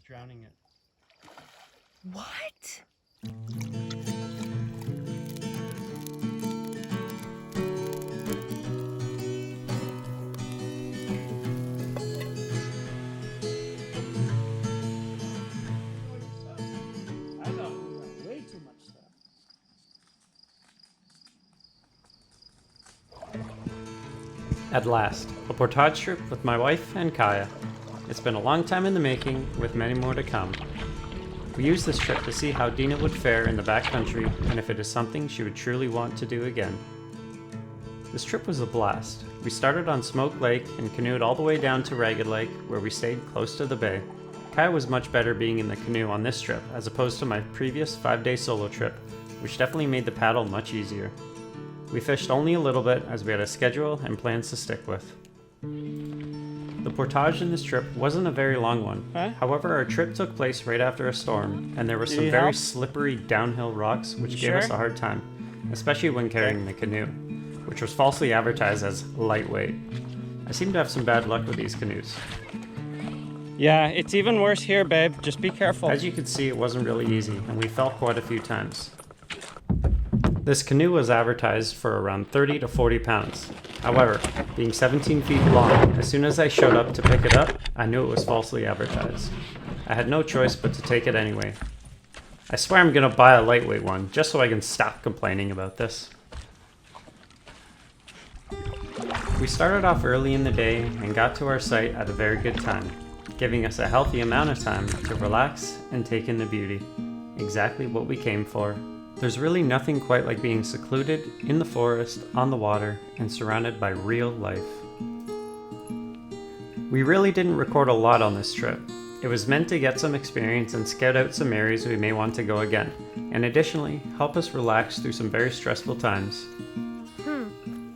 drowning it. What? I thought we got way too much stuff. At last, a Portage trip with my wife and Kaya. It's been a long time in the making, with many more to come. We used this trip to see how Dina would fare in the backcountry and if it is something she would truly want to do again. This trip was a blast. We started on Smoke Lake and canoed all the way down to Ragged Lake, where we stayed close to the bay. Kaya was much better being in the canoe on this trip as opposed to my previous 5-day solo trip, which definitely made the paddle much easier. We fished only a little bit as we had a schedule and plans to stick with. The portage in this trip wasn't a very long one. However, our trip took place right after a storm, and there were some very slippery downhill rocks which gave us a hard time, especially when carrying the canoe, which was falsely advertised as lightweight. I seem to have some bad luck with these canoes. Yeah, it's even worse here, babe. Just be careful. As you can see, it wasn't really easy, and we fell quite a few times. This canoe was advertised for around 30 to 40 pounds. However, being 17 feet long, as soon as I showed up to pick it up, I knew it was falsely advertised. I had no choice but to take it anyway. I swear I'm gonna buy a lightweight one, just so I can stop complaining about this. We started off early in the day and got to our site at a very good time, giving us a healthy amount of time to relax and take in the beauty. Exactly what we came for. There's really nothing quite like being secluded in the forest, on the water, and surrounded by real life. We really didn't record a lot on this trip. It was meant to get some experience and scout out some areas we may want to go again, and additionally, help us relax through some very stressful times.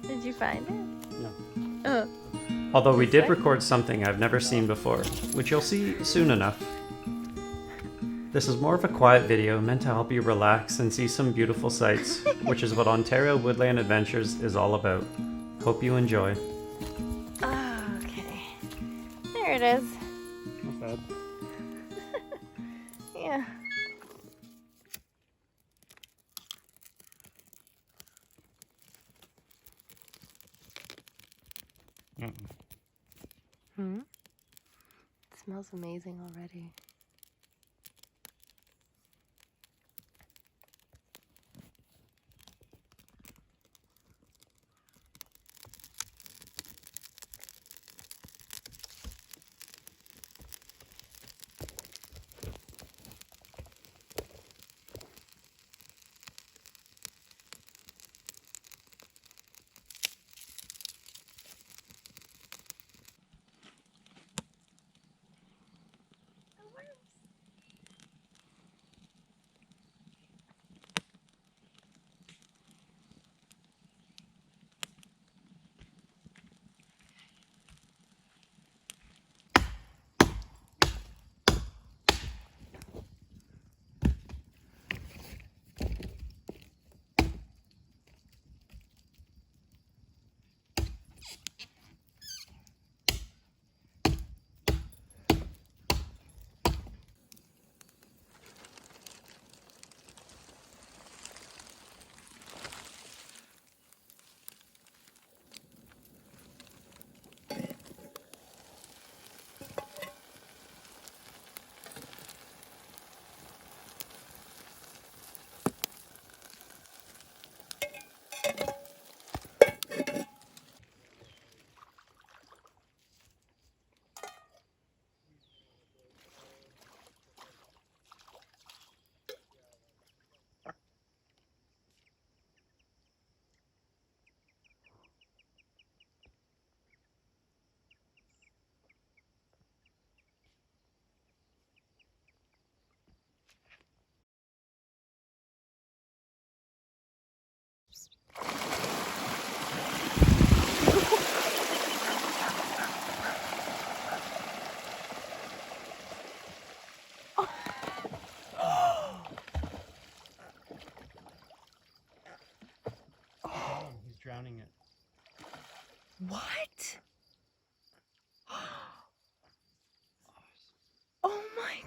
Did you find it? No. Although we did record something I've never seen before, which you'll see soon enough. This is more of a quiet video meant to help you relax and see some beautiful sights, which is what Ontario Woodland Adventures is all about. Hope you enjoy. Okay. There it is. Not bad. Yeah. It smells amazing already.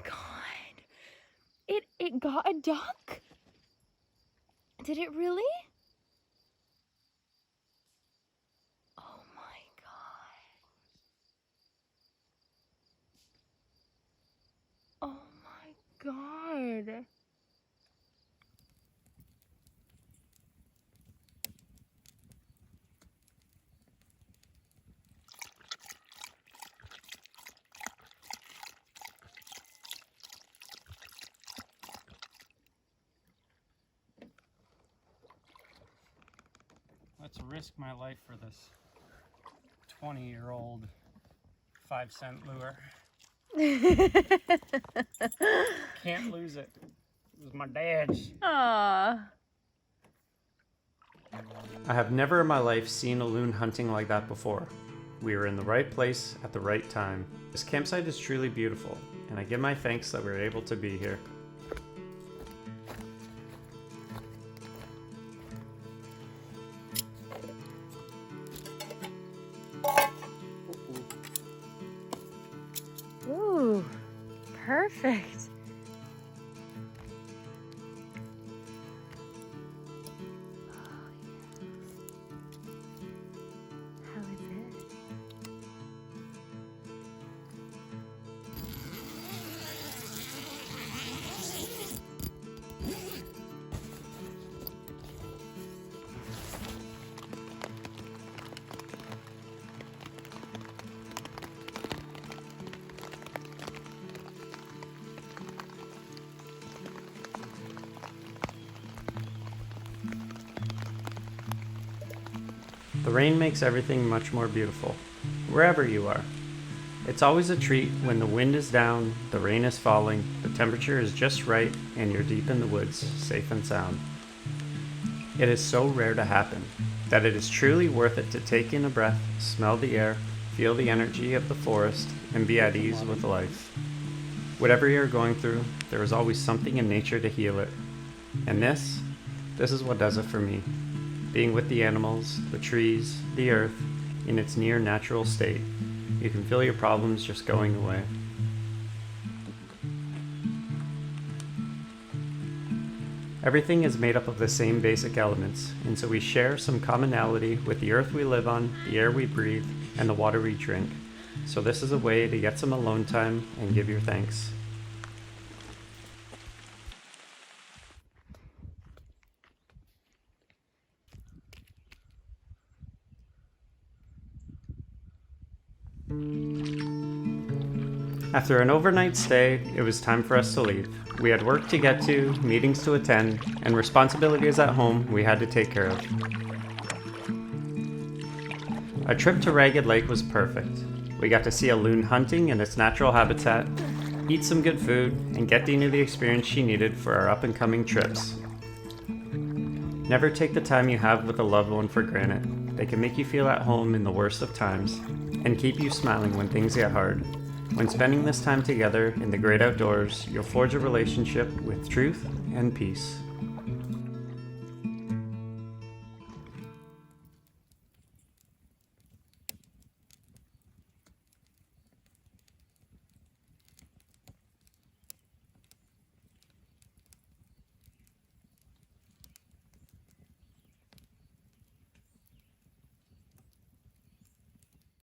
god. It got a duck? Did it really? Oh my god. Oh my god. Let's risk my life for this 20-year-old 5-cent lure. Can't lose it. It was my dad's. Aww. I have never in my life seen a loon hunting like that before. We were in the right place at the right time. This campsite is truly beautiful, and I give my thanks that we were able to be here. Ooh, perfect. How is it? The rain makes everything much more beautiful, wherever you are. It's always a treat when the wind is down, the rain is falling, the temperature is just right, and you're deep in the woods, safe and sound. It is so rare to happen that it is truly worth it to take in a breath, smell the air, feel the energy of the forest, and be at ease with life. Whatever you're going through, there is always something in nature to heal it. And this is what does it for me. Being with the animals, the trees, the earth, in its near natural state, you can feel your problems just going away. Everything is made up of the same basic elements, and so we share some commonality with the earth we live on, the air we breathe, and the water we drink. So this is a way to get some alone time and give your thanks. After an overnight stay, it was time for us to leave. We had work to get to, meetings to attend, and responsibilities at home we had to take care of. Our trip to Ragged Lake was perfect. We got to see a loon hunting in its natural habitat, eat some good food, and get Dina the experience she needed for our up-and-coming trips. Never take the time you have with a loved one for granted. They can make you feel at home in the worst of times, and keep you smiling when things get hard. When spending this time together in the great outdoors, you'll forge a relationship with truth and peace.